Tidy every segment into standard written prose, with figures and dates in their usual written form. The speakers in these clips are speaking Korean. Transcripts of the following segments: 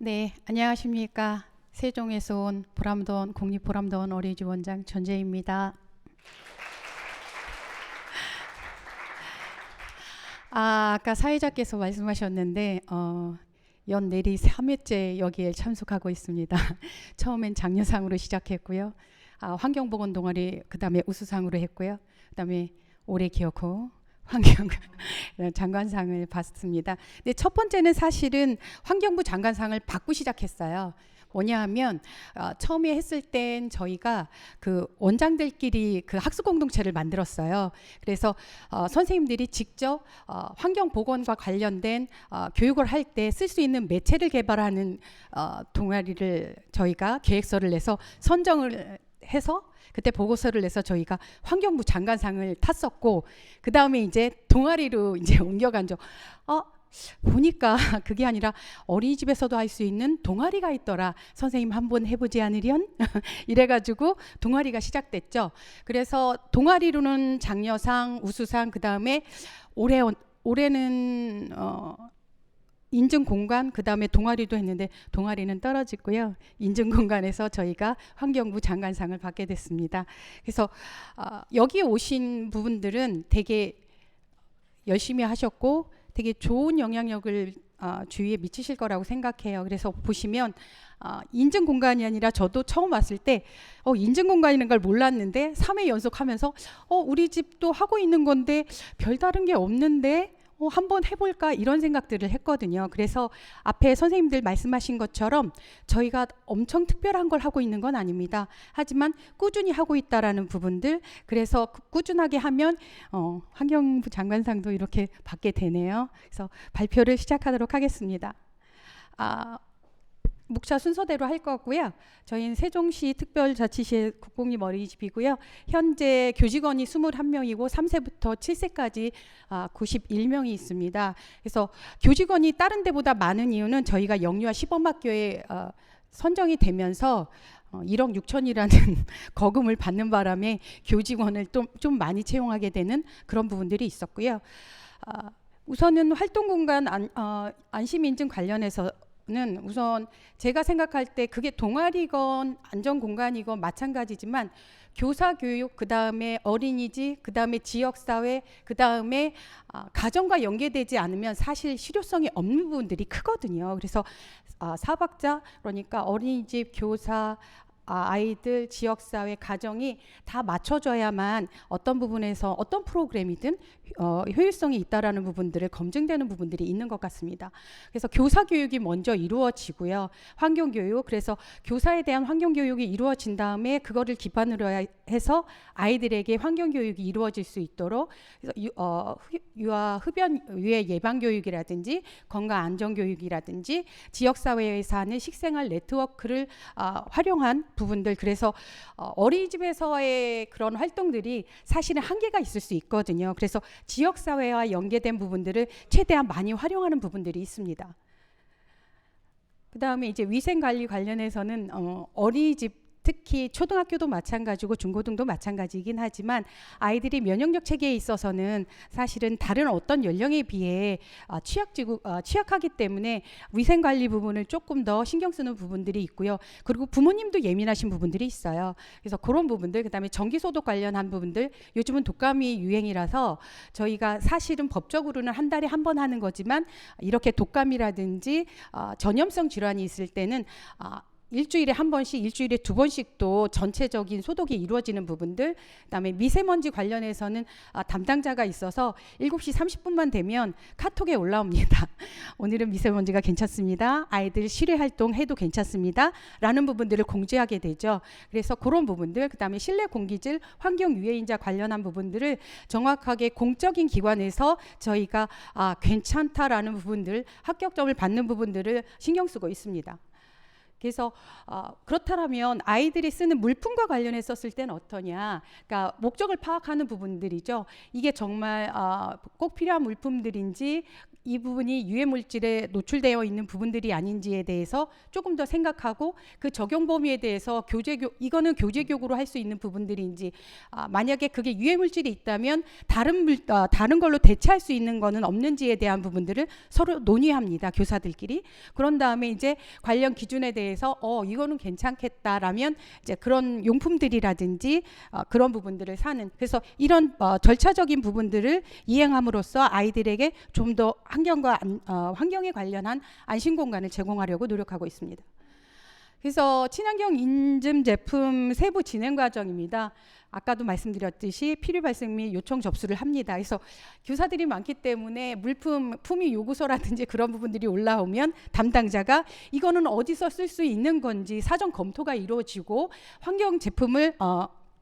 네, 안녕하십니까. 세종에서 온 보람돈 국립보람돈 어린이집 원장 전재입니다. 아까 사회자께서 말씀하셨는데 연내리 3회째 여기에 참석하고 있습니다. 처음엔 장려상으로 시작했고요. 환경보건 동아리 그다음에 우수상으로 했고요. 그다음에 오래 기억호 환경 장관상을 받습니다. 근데 첫 번째는 사실은 환경부 장관상을 받고 시작했어요. 뭐냐 하면 처음에 했을 땐 저희가 그 원장들끼리 그 학습 공동체를 만들었어요. 그래서 선생님들이 직접 환경보건과 관련된 교육을 할 때 쓸 수 있는 매체를 개발하는 동아리를 저희가 계획서를 내서 선정을 해서 그때 보고서를 내서 저희가 환경부 장관상을 탔었고, 그 다음에 이제 동아리로 이제 옮겨간 적. 보니까 그게 아니라 어린이집에서도 할 수 있는 동아리가 있더라. 선생님 한번 해보지 않으련? 이래가지고 동아리가 시작됐죠. 그래서 동아리로는 장려상, 우수상, 그 다음에 올해는 인증 공간, 그 다음에 동아리도 했는데 동아리는 떨어지고요. 인증 공간에서 저희가 환경부 장관상을 받게 됐습니다. 그래서 여기 오신 부분들은 되게 열심히 하셨고 되게 좋은 영향력을 주위에 미치실 거라고 생각해요. 그래서 보시면 인증 공간이 아니라 저도 처음 왔을 때 인증 공간이라는 걸 몰랐는데 3회 연속하면서 우리 집도 하고 있는 건데 별다른 게 없는데 한번 해볼까 이런 생각들을 했거든요. 그래서 앞에 선생님들 말씀하신 것처럼 저희가 엄청 특별한 걸 하고 있는 건 아닙니다. 하지만 꾸준히 하고 있다라는 부분들, 그래서 꾸준하게 하면 환경부 장관상도 이렇게 받게 되네요. 그래서 발표를 시작하도록 하겠습니다. 묵차 순서대로 할 거고요. 저희는 세종시 특별자치시의 국공립 어린이집이고요. 현재 교직원이 21명이고 3세부터 7세까지 91명이 있습니다. 그래서 교직원이 다른 데보다 많은 이유는 저희가 영유아 시범학교에 선정이 되면서 1억 6천이라는 거금을 받는 바람에 교직원을 좀 많이 채용하게 되는 그런 부분들이 있었고요. 우선은 활동공간 안심인증 관련해서 는 우선 제가 생각할 때 그게 동아리건 안전공간이건 마찬가지지만 교사교육, 그 다음에 어린이집, 그 다음에 지역사회, 그 다음에 가정과 연계되지 않으면 사실 실효성이 없는 부분들이 크거든요. 그래서 사박자, 그러니까 어린이집, 교사, 아이들, 지역사회, 가정이 다 맞춰져야만 어떤 부분에서 어떤 프로그램이든 효율성이 있다라는 부분들을 검증되는 부분들이 있는 것 같습니다. 그래서 교사 교육이 먼저 이루어지고요. 환경교육, 그래서 교사에 대한 환경교육이 이루어진 다음에 그거를 기반으로 해서 아이들에게 환경교육이 이루어질 수 있도록, 그래서 유아 흡연 유해 예방교육이라든지 건강안전교육이라든지 지역사회에서 하는 식생활 네트워크를 활용한 부분들, 그래서 어린이집에서의 그런 활동들이 사실은 한계가 있을 수 있거든요. 그래서 지역사회와 연계된 부분들을 최대한 많이 활용하는 부분들이 있습니다. 그 다음에 이제 위생관리 관련해서는 어린이집, 특히 초등학교도 마찬가지고 중고등도 마찬가지이긴 하지만 아이들이 면역력 체계에 있어서는 사실은 다른 어떤 연령에 비해 취약하기 때문에 위생관리 부분을 조금 더 신경 쓰는 부분들이 있고요. 그리고 부모님도 예민하신 부분들이 있어요. 그래서 그런 부분들, 그 다음에 전기소독 관련한 부분들, 요즘은 독감이 유행이라서 저희가 사실은 법적으로는 한 달에 한 번 하는 거지만 이렇게 독감이라든지 전염성 질환이 있을 때는 일주일에 한 번씩, 일주일에 두 번씩도 전체적인 소독이 이루어지는 부분들, 그다음에 미세먼지 관련해서는 담당자가 있어서 7시 30분만 되면 카톡에 올라옵니다. 오늘은 미세먼지가 괜찮습니다. 아이들 실외 활동 해도 괜찮습니다. 라는 부분들을 공지하게 되죠. 그래서 그런 부분들, 그다음에 실내 공기질, 환경 유해인자 관련한 부분들을 정확하게 공적인 기관에서 저희가 괜찮다라는 부분들, 합격점을 받는 부분들을 신경 쓰고 있습니다. 그래서 그렇다면 아이들이 쓰는 물품과 관련해 썼을 때는 어떠냐, 그러니까 목적을 파악하는 부분들이죠. 이게 정말 꼭 필요한 물품들인지, 이 부분이 유해 물질에 노출되어 있는 부분들이 아닌지에 대해서 조금 더 생각하고 그 적용 범위에 대해서 이거는 교제 교구로 할 수 있는 부분들인지, 만약에 그게 유해 물질이 있다면 다른 걸로 대체할 수 있는 거는 없는지에 대한 부분들을 서로 논의합니다. 교사들끼리. 그런 다음에 이제 관련 기준에 대해서 이거는 괜찮겠다라면 이제 그런 용품들이라든지 그런 부분들을 사는, 그래서 이런 절차적인 부분들을 이행함으로써 아이들에게 좀 더 환경에 관련한 안심 공간을 제공하려고 노력하고 있습니다. 그래서 친환경 인증 제품 세부 진행 과정입니다. 아까도 말씀드렸듯이 필요 발생 및 요청 접수를 합니다. 그래서 교사들이 많기 때문에 품위 요구서라든지 그런 부분들이 올라오면 담당자가 이거는 어디서 쓸 수 있는 건지 사전 검토가 이루어지고 환경 제품을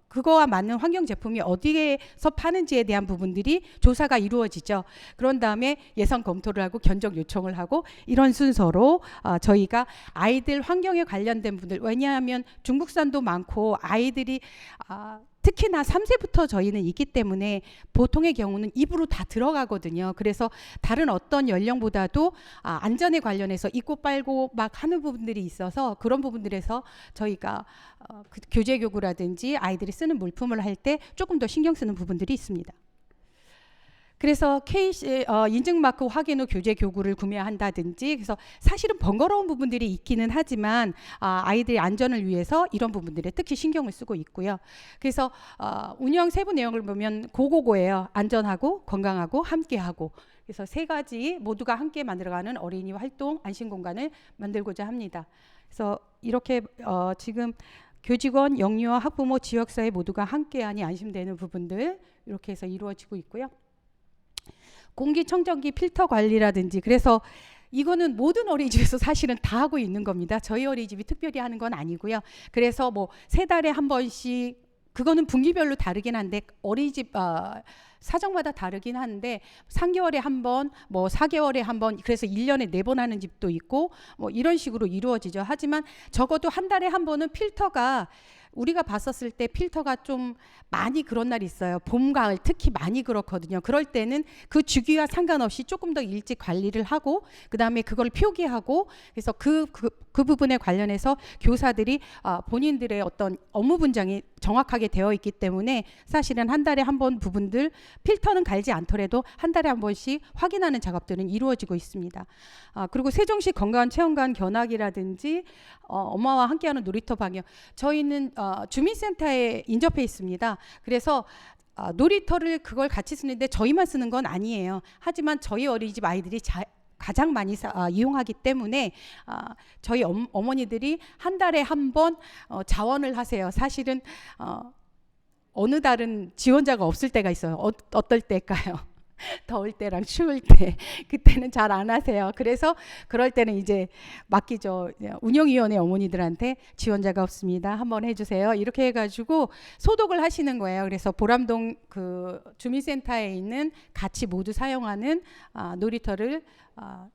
그거와 맞는 환경 제품이 어디에서 파는지에 대한 부분들이 조사가 이루어지죠. 그런 다음에 예산 검토를 하고 견적 요청을 하고, 이런 순서로 저희가 아이들 환경에 관련된 분들, 왜냐하면 중국산도 많고 아이들이 특히나 3세부터 저희는 있기 때문에 보통의 경우는 입으로 다 들어가거든요. 그래서 다른 어떤 연령보다도 안전에 관련해서 입고 빨고 막 하는 부분들이 있어서 그런 부분들에서 저희가 교재 교구라든지 아이들이 쓰는 물품을 할 때 조금 더 신경 쓰는 부분들이 있습니다. 그래서 인증마크 확인 후 교재 교구를 구매한다든지, 그래서 사실은 번거로운 부분들이 있기는 하지만 아이들의 안전을 위해서 이런 부분들에 특히 신경을 쓰고 있고요. 그래서 운영 세부 내용을 보면 고고고예요. 안전하고 건강하고 함께하고. 그래서 세 가지 모두가 함께 만들어가는 어린이 활동 안심 공간을 만들고자 합니다. 그래서 이렇게 지금 교직원, 영유아, 학부모, 지역사회 모두가 함께하니 안심되는 부분들 이렇게 해서 이루어지고 있고요. 공기청정기 필터 관리라든지, 그래서 이거는 모든 어린이집에서 사실은 다 하고 있는 겁니다. 저희 어린이집이 특별히 하는 건 아니고요. 그래서 뭐 3달에 한 번씩, 그거는 분기별로 다르긴 한데 어린이집 사정마다 다르긴 한데 3개월에 한 번, 뭐 4개월에 한 번, 그래서 1년에 4번 하는 집도 있고 뭐 이런 식으로 이루어지죠. 하지만 적어도 한 달에 한 번은 필터가, 우리가 봤었을 때 필터가 좀 많이 그런 날이 있어요. 봄, 가을 특히 많이 그렇거든요. 그럴 때는 그 주기와 상관없이 조금 더 일찍 관리를 하고 그 다음에 그걸 표기하고, 그래서 그 부분에 관련해서 교사들이 본인들의 어떤 업무 분장이 정확하게 되어 있기 때문에 사실은 한 달에 한 번 부분들, 필터는 갈지 않더라도 한 달에 한 번씩 확인하는 작업들은 이루어지고 있습니다. 그리고 세종시 건강한 체험관 견학이라든지 엄마와 함께하는 놀이터 방역, 저희는 주민센터에 인접해 있습니다. 그래서 놀이터를 그걸 같이 쓰는데 저희만 쓰는 건 아니에요. 하지만 저희 어린이집 아이들이 가장 많이 이용하기 때문에 저희 어머니들이 한 달에 한 번 자원을 하세요. 사실은 어느 달은 지원자가 없을 때가 있어요. 어떨 때일까요? 더울 때랑 추울 때, 그때는 잘 안 하세요. 그래서 그럴 때는 이제 맡기죠. 운영위원회 어머니들한테 지원자가 없습니다, 한번 해주세요, 이렇게 해가지고 소독을 하시는 거예요. 그래서 보람동 그 주민센터에 있는 같이 모두 사용하는 놀이터를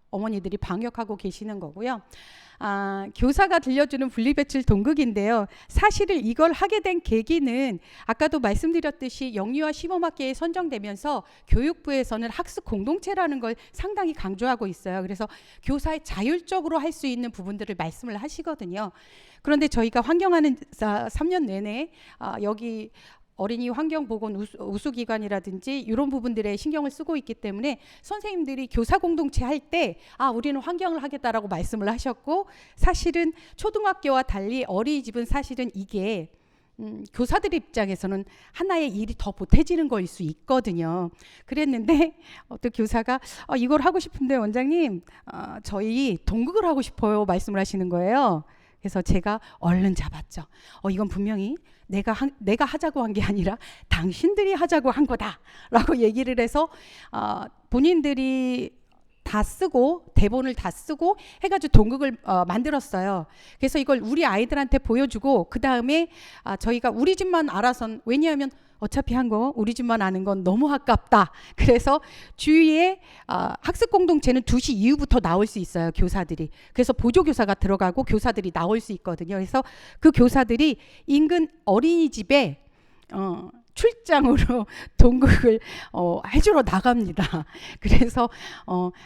어머니들이 방역하고 계시는 거고요. 교사가 들려주는 분리배출 동극인데요. 사실은 이걸 하게 된 계기는 아까도 말씀드렸듯이 영유아 시범학계에 선정되면서 교육부에서는 학습 공동체라는 걸 상당히 강조하고 있어요. 그래서 교사의 자율적으로 할 수 있는 부분들을 말씀을 하시거든요. 그런데 저희가 환경하는 3년 내내 여기 어린이 환경보건 우수기관이라든지 이런 부분들에 신경을 쓰고 있기 때문에 선생님들이 교사 공동체 할 때 우리는 환경을 하겠다라고 말씀을 하셨고, 사실은 초등학교와 달리 어린이집은 사실은 이게 교사들 입장에서는 하나의 일이 더 보태지는 거일 수 있거든요. 그랬는데 어떤 교사가 이걸 하고 싶은데 원장님 저희 동극을 하고 싶어요 말씀을 하시는 거예요. 그래서 제가 얼른 잡았죠. 이건 분명히 내가 하자고 한 게 아니라 당신들이 하자고 한 거다라고 얘기를 해서 본인들이 다 쓰고 대본을 다 쓰고 해가지고 동극을 만들었어요. 그래서 이걸 우리 아이들한테 보여주고 그 다음에 저희가 우리 집만 알아선, 왜냐하면 어차피 한 거 우리 집만 아는 건 너무 아깝다. 그래서 주위에 학습 공동체는 2시 이후부터 나올 수 있어요, 교사들이. 그래서 보조교사가 들어가고 교사들이 나올 수 있거든요. 그래서 그 교사들이 인근 어린이집에 출장으로 동극을 해주러 나갑니다. 그래서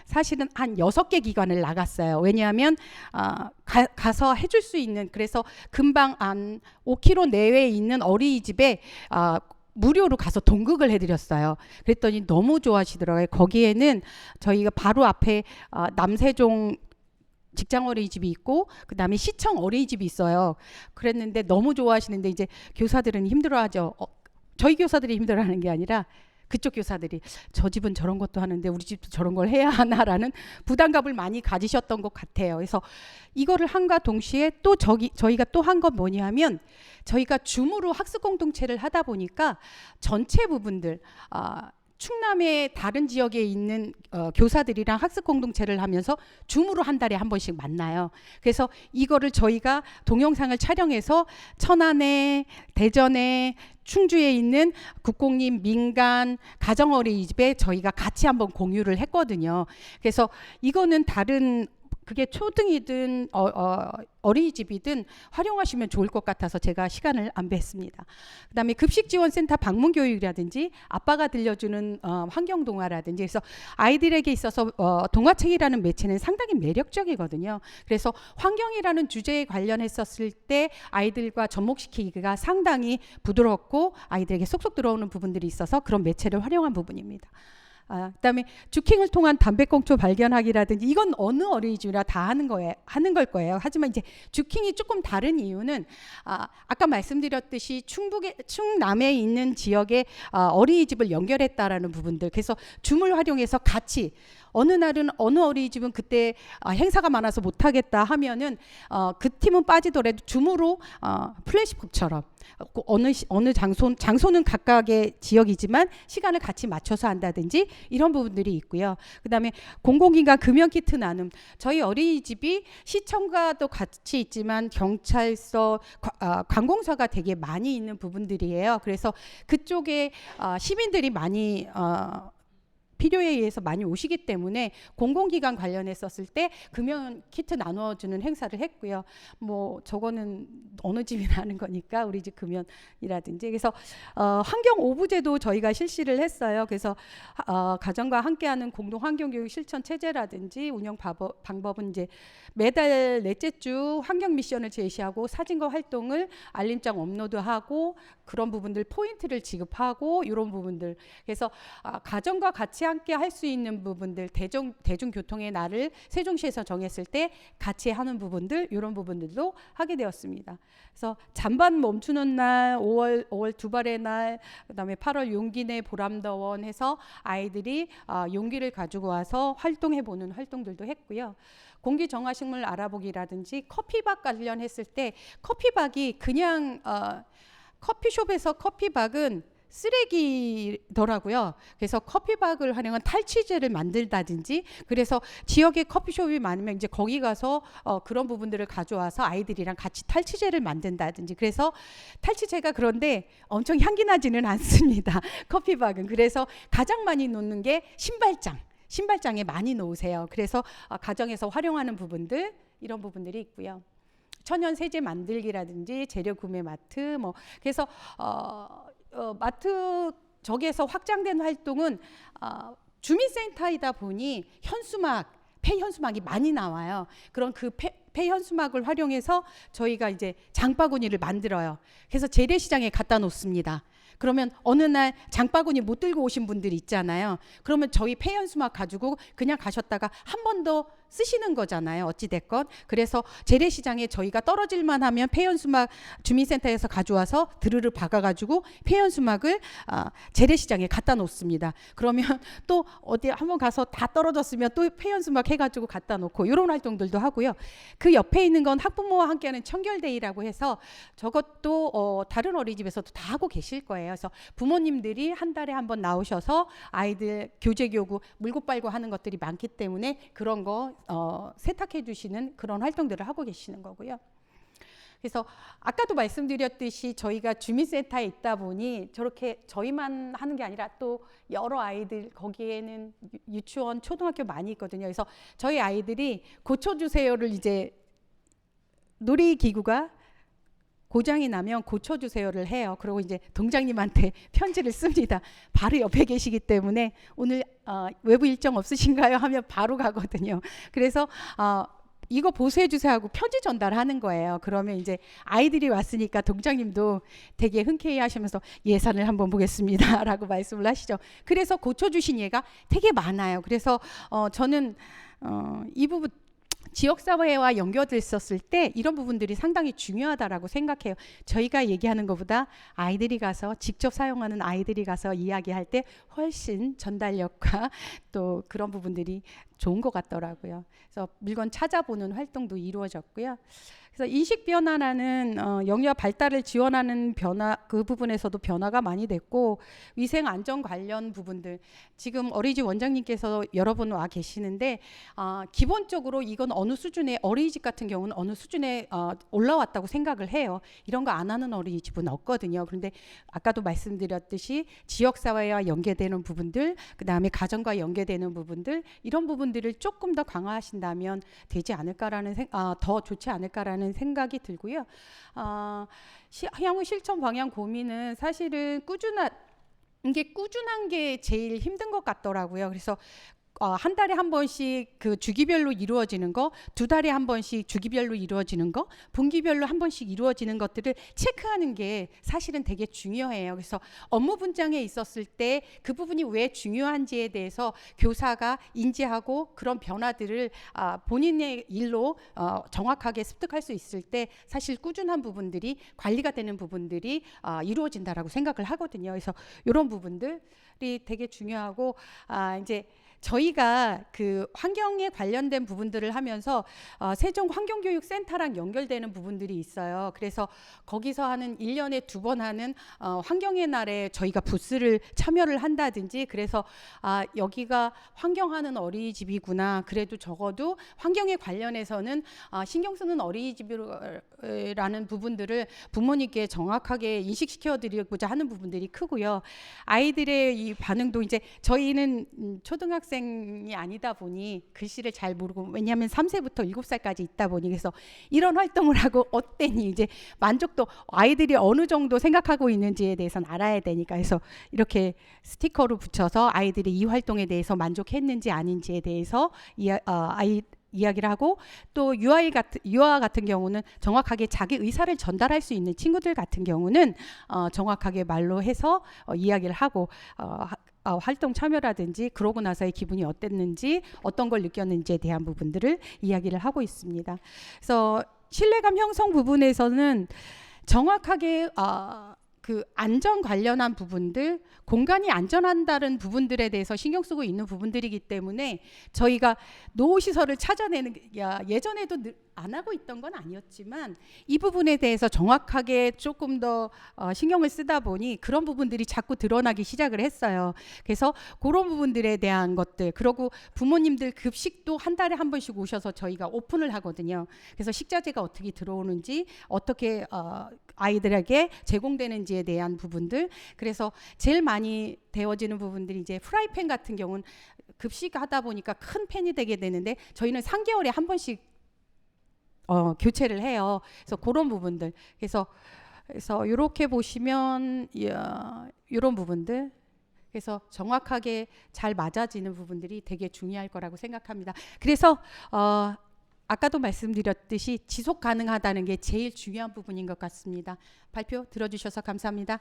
사실은 한 6개 기관을 나갔어요. 왜냐하면 가서 해줄 수 있는, 그래서 금방 한 5km 내외에 있는 어린이집에 무료로 가서 동극을 해드렸어요. 그랬더니 너무 좋아하시더라고요. 거기에는 저희가 바로 앞에 남세종 직장 어린이집이 있고 그다음에 시청 어린이집이 있어요. 그랬는데 너무 좋아하시는데 이제 교사들은 힘들어하죠. 저희 교사들이 힘들어하는 게 아니라 그쪽 교사들이 저 집은 저런 것도 하는데 우리 집도 저런 걸 해야 하나라는 부담감을 많이 가지셨던 것 같아요. 그래서 이거를 한과 동시에 또 저희가 또 한 건 뭐냐면 저희가 줌으로 학습 공동체를 하다 보니까 전체 부분들 충남의 다른 지역에 있는 교사들이랑 학습 공동체를 하면서 줌으로 한 달에 한 번씩 만나요. 그래서 이거를 저희가 동영상을 촬영해서 천안에, 대전에, 충주에 있는 국공립 민간 가정어린이집에 저희가 같이 한번 공유를 했거든요. 그래서 이거는 다른 그게 초등이든 어린이집이든 활용하시면 좋을 것 같아서 제가 시간을 안배했습니다. 그다음에 급식지원센터 방문교육이라든지 아빠가 들려주는 환경동화라든지, 그래서 아이들에게 있어서 동화책이라는 매체는 상당히 매력적이거든요. 그래서 환경이라는 주제에 관련했었을 때 아이들과 접목시키기가 상당히 부드럽고 아이들에게 쏙쏙 들어오는 부분들이 있어서 그런 매체를 활용한 부분입니다. 그다음에 주킹을 통한 담배꽁초 발견하기라든지, 이건 어느 어린이집이나 다 하는 걸 거예요. 하지만 이제 주킹이 조금 다른 이유는 아까 말씀드렸듯이 충남에 있는 지역에 어린이집을 연결했다라는 부분들. 그래서 줌을 활용해서 같이 어느 날은 어느 어린이집은 그때 행사가 많아서 못하겠다 하면은 그 팀은 빠지더라도 줌으로 플래시몹처럼 어느 장소는 각각의 지역이지만 시간을 같이 맞춰서 한다든지 이런 부분들이 있고요. 그다음에 공공기관 금연키트 나눔. 저희 어린이집이 시청과도 같이 있지만 경찰서, 관공서가 되게 많이 있는 부분들이에요. 그래서 그쪽에 시민들이 많이 필요에 의해서 많이 오시기 때문에 공공기관 관련했었을 때 금연 키트 나눠주는 행사를 했고요. 뭐 저거는 어느 집이나 하는 거니까 우리 집 금연이라든지. 그래서 환경 오부제도 저희가 실시를 했어요. 그래서 가정과 함께하는 공동 환경교육 실천 체제라든지 운영 방법은 이제 매달 넷째 주 환경 미션을 제시하고 사진과 활동을 알림장 업로드하고 그런 부분들 포인트를 지급하고 이런 부분들. 그래서 가정과 같이 함께 할 수 있는 부분들, 대중교통의 날을 세종시에서 정했을 때 같이 하는 부분들, 이런 부분들도 하게 되었습니다. 그래서 잠반 멈추는 날, 5월 두발의 날, 그다음에 8월 용기내 보람더원 해서 아이들이 용기를 가지고 와서 활동해보는 활동들도 했고요. 공기 정화식물 알아보기라든지 커피박 관련했을 때 커피박이 그냥 커피숍에서 커피박은 쓰레기더라고요. 그래서 커피박을 활용한 탈취제를 만들다든지, 그래서 지역에 커피숍이 많으면 이제 거기 가서 그런 부분들을 가져와서 아이들이랑 같이 탈취제를 만든다든지. 그래서 탈취제가 그런데 엄청 향기 나지는 않습니다. 커피박은. 그래서 가장 많이 놓는 게 신발장에 많이 놓으세요. 그래서 가정에서 활용하는 부분들, 이런 부분들이 있고요. 천연 세제 만들기라든지 재료 구매 마트, 뭐 그래서 마트 저기에서 확장된 활동은 주민센터이다 보니 폐현수막이 많이 나와요. 그런 그 폐현수막을 활용해서 저희가 이제 장바구니를 만들어요. 그래서 재래시장에 갖다 놓습니다. 그러면 어느 날 장바구니 못 들고 오신 분들이 있잖아요. 그러면 저희 폐연수막 가지고 그냥 가셨다가 한 번 더 쓰시는 거잖아요. 어찌됐건. 그래서 재래시장에 저희가 떨어질만 하면 폐연수막 주민센터에서 가져와서 드르르 박아가지고 폐연수막을 재래시장에 갖다 놓습니다. 그러면 또 어디 한번 가서 다 떨어졌으면 또 폐연수막 해가지고 갖다 놓고, 이런 활동들도 하고요. 그 옆에 있는 건 학부모와 함께하는 청결데이라고 해서 저것도 다른 어린이집에서도 다 하고 계실 거예요. 그래서 부모님들이 한 달에 한 번 나오셔서 아이들 교재교구 물고 빨고 하는 것들이 많기 때문에 그런 거 세탁해 주시는 그런 활동들을 하고 계시는 거고요. 그래서 아까도 말씀드렸듯이 저희가 주민센터에 있다 보니 저렇게 저희만 하는 게 아니라 또 여러 아이들, 거기에는 유치원, 초등학교 많이 있거든요. 그래서 저희 아이들이 고쳐주세요를 이제 놀이기구가 고장이 나면 고쳐주세요를 해요. 그리고 이제 동장님한테 편지를 씁니다. 바로 옆에 계시기 때문에 오늘 외부 일정 없으신가요? 하면 바로 가거든요. 그래서 이거 보수해 주세요 하고 편지 전달하는 거예요. 그러면 이제 아이들이 왔으니까 동장님도 되게 흔쾌히 하시면서 예산을 한번 보겠습니다 라고 말씀을 하시죠. 그래서 고쳐주신 예가 되게 많아요. 그래서 저는 이 부분 지역사회와 연결됐었을 때 이런 부분들이 상당히 중요하다라고 생각해요. 저희가 얘기하는 것보다 아이들이 가서 직접 사용하는 아이들이 가서 이야기할 때 훨씬 전달력과 또 그런 부분들이 좋은 것 같더라고요. 그래서 물건 찾아보는 활동도 이루어졌고요. 그래서 인식 변화라는 영유아 발달을 지원하는 변화, 그 부분에서도 변화가 많이 됐고, 위생 안전 관련 부분들, 지금 어린이집 원장님께서 여러 분 와 계시는데 기본적으로 이건 어느 수준의, 어린이집 같은 경우는 어느 수준에 올라왔다고 생각을 해요. 이런 거 안 하는 어린이집은 없거든요. 그런데 아까도 말씀드렸듯이 지역사회와 연계되는 부분들, 그 다음에 가정과 연계되는 부분들, 이런 부분들을 조금 더 강화하신다면 되지 않을까라는 더 좋지 않을까라는 생각이 들고요. 향후 실천 방향 고민은 사실은 꾸준한 게 제일 힘든 것 같더라고요. 그래서 한 달에 한 번씩 그 주기별로 이루어지는 거, 두 달에 한 번씩 주기별로 이루어지는 거, 분기별로 한 번씩 이루어지는 것들을 체크하는 게 사실은 되게 중요해요. 그래서 업무 분장에 있었을 때 그 부분이 왜 중요한지에 대해서 교사가 인지하고 그런 변화들을 본인의 일로 정확하게 습득할 수 있을 때 사실 꾸준한 부분들이 관리가 되는 부분들이 이루어진다라고 생각을 하거든요. 그래서 이런 부분들이 되게 중요하고 이제 저희가 그 환경에 관련된 부분들을 하면서 세종 환경교육센터랑 연결되는 부분들이 있어요. 그래서 거기서 하는 1년에 2번 하는 환경의 날에 저희가 부스를 참여를 한다든지, 그래서 여기가 환경하는 어린이집이구나, 그래도 적어도 환경에 관련해서는 신경 쓰는 어린이집이라는 부분들을 부모님께 정확하게 인식시켜 드리고자 하는 부분들이 크고요. 아이들의 이 반응도 이제 저희는 초등학생이 아니다 보니 글씨를 잘 모르고, 왜냐하면 3세부터 7살까지 있다 보니, 그래서 이런 활동을 하고 어땠니, 이제 만족도 아이들이 어느 정도 생각하고 있는지에 대해서는 알아야 되니까, 그래서 이렇게 스티커로 붙여서 아이들이 이 활동에 대해서 만족했는지 아닌지에 대해서 이야기를 하고, 또 유아 같은 경우는 정확하게 자기 의사를 전달할 수 있는 친구들 같은 경우는 정확하게 말로 해서 이야기를 하고 활동 참여라든지 그러고 나서의 기분이 어땠는지, 어떤 걸 느꼈는지에 대한 부분들을 이야기를 하고 있습니다. 그래서 신뢰감 형성 부분에서는 정확하게 그 안전 관련한 부분들, 공간이 안전한다는 부분들에 대해서 신경 쓰고 있는 부분들이기 때문에 저희가 노후시설을 찾아내는 게 예전에도 안 하고 있던 건 아니었지만 이 부분에 대해서 정확하게 조금 더 신경을 쓰다 보니 그런 부분들이 자꾸 드러나기 시작을 했어요. 그래서 그런 부분들에 대한 것들, 그리고 부모님들 급식도 한 달에 한 번씩 오셔서 저희가 오픈을 하거든요. 그래서 식자재가 어떻게 들어오는지, 어떻게 아이들에게 제공되는지에 대한 부분들, 그래서 제일 많이 데워지는 부분들이 이제 프라이팬 같은 경우는 급식하다 보니까 큰 팬이 되게 되는데 저희는 3개월에 한 번씩 교체를 해요. 그래서 그런 부분들, 그래서 이렇게 보시면 이런 부분들, 그래서 정확하게 잘 맞아지는 부분들이 되게 중요할 거라고 생각합니다. 그래서 아까도 말씀드렸듯이 지속 가능하다는 게 제일 중요한 부분인 것 같습니다. 발표 들어주셔서 감사합니다.